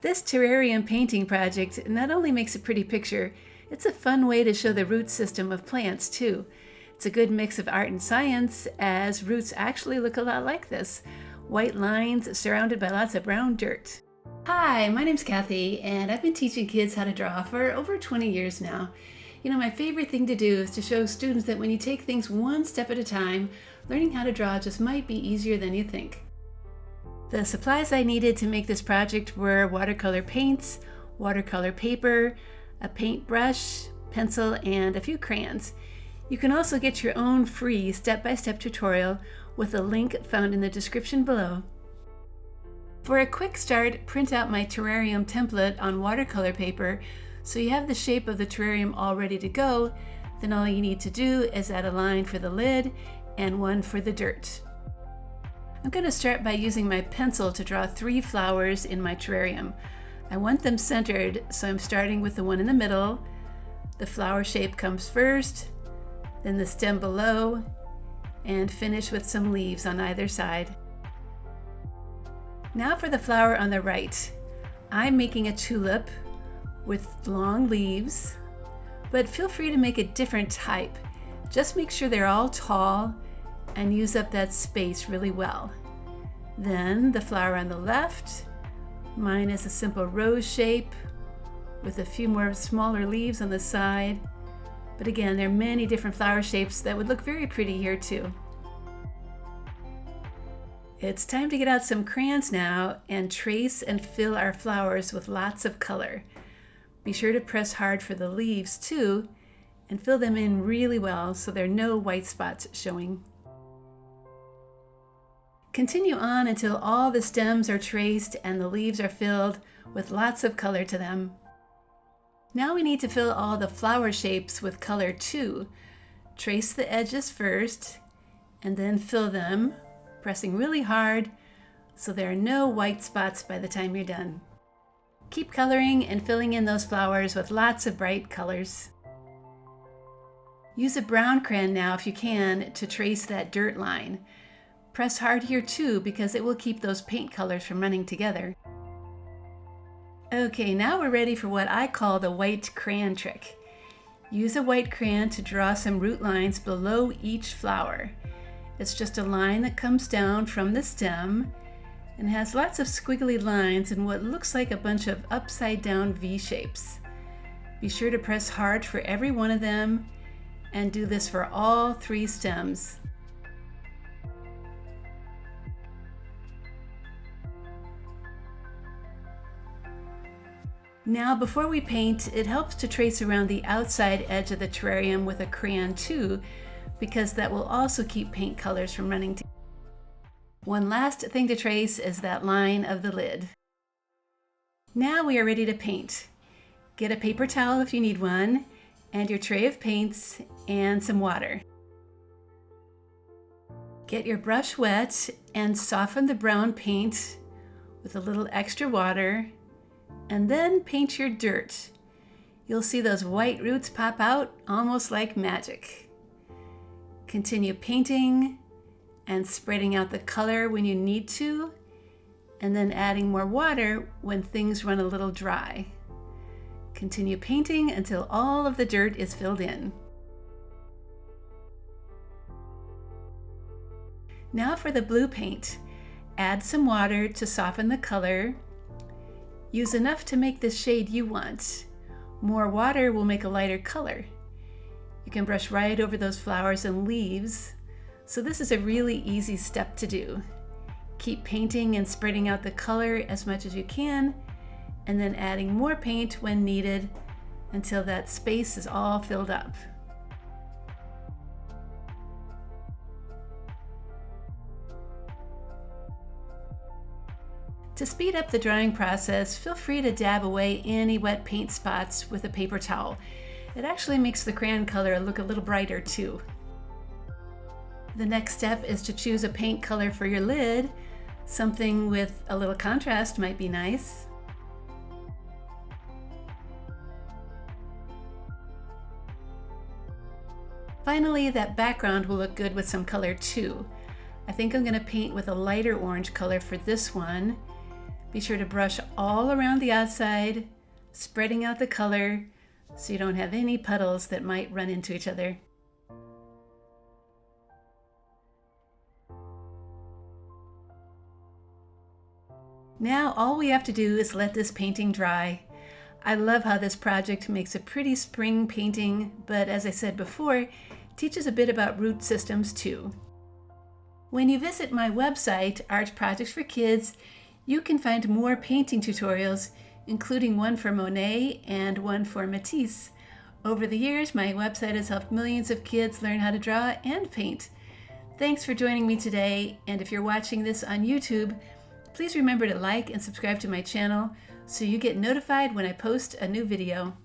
This terrarium painting project not only makes a pretty picture, it's a fun way to show the root system of plants too. It's a good mix of art and science, as roots actually look a lot like this. White lines surrounded by lots of brown dirt. Hi, my name's Kathy, and I've been teaching kids how to draw for over 20 years now. You know, my favorite thing to do is to show students that when you take things one step at a time, learning how to draw just might be easier than you think. The supplies I needed to make this project were watercolor paints, watercolor paper, a paintbrush, pencil, and a few crayons. You can also get your own free step-by-step tutorial with a link found in the description below. For a quick start, print out my terrarium template on watercolor paper so you have the shape of the terrarium all ready to go. Then all you need to do is add a line for the lid and one for the dirt. I'm going to start by using my pencil to draw 3 flowers in my terrarium. I want them centered, so I'm starting with the one in the middle. The flower shape comes first, then the stem below, and finish with some leaves on either side. Now for the flower on the right. I'm making a tulip with long leaves, but feel free to make a different type. Just make sure they're all tall and use up that space really well. Then the flower on the left, mine is a simple rose shape with a few more smaller leaves on the side. But again, there are many different flower shapes that would look very pretty here too. It's time to get out some crayons now and trace and fill our flowers with lots of color. Be sure to press hard for the leaves too and fill them in really well so there are no white spots showing. Continue on until all the stems are traced and the leaves are filled with lots of color to them. Now we need to fill all the flower shapes with color too. Trace the edges first and then fill them, pressing really hard so there are no white spots by the time you're done. Keep coloring and filling in those flowers with lots of bright colors. Use a brown crayon now if you can to trace that dirt line. Press hard here too because it will keep those paint colors from running together. Okay, now we're ready for what I call the white crayon trick. Use a white crayon to draw some root lines below each flower. It's just a line that comes down from the stem and has lots of squiggly lines and what looks like a bunch of upside down V shapes. Be sure to press hard for every one of them and do this for all 3 stems. Now, before we paint, it helps to trace around the outside edge of the terrarium with a crayon too, because that will also keep paint colors from running together. One last thing to trace is that line of the lid. Now we are ready to paint. Get a paper towel if you need one, and your tray of paints and some water. Get your brush wet and soften the brown paint with a little extra water, and then paint your dirt. You'll see those white roots pop out almost like magic. Continue painting and spreading out the color when you need to, and then adding more water when things run a little dry. Continue painting until all of the dirt is filled in. Now for the blue paint. Add some water to soften the color. Use enough to make the shade you want. More water will make a lighter color. You can brush right over those flowers and leaves, so this is a really easy step to do. Keep painting and spreading out the color as much as you can, and then adding more paint when needed until that space is all filled up. To speed up the drawing process, feel free to dab away any wet paint spots with a paper towel. It actually makes the crayon color look a little brighter too. The next step is to choose a paint color for your lid. Something with a little contrast might be nice. Finally, that background will look good with some color too. I think I'm going to paint with a lighter orange color for this one. Be sure to brush all around the outside, spreading out the color so you don't have any puddles that might run into each other. Now all we have to do is let this painting dry. I love how this project makes a pretty spring painting, but as I said before, teaches a bit about root systems too. When you visit my website, Art Projects for Kids, you can find more painting tutorials, including one for Monet and one for Matisse. Over the years, my website has helped millions of kids learn how to draw and paint. Thanks for joining me today, and if you're watching this on YouTube, please remember to like and subscribe to my channel so you get notified when I post a new video.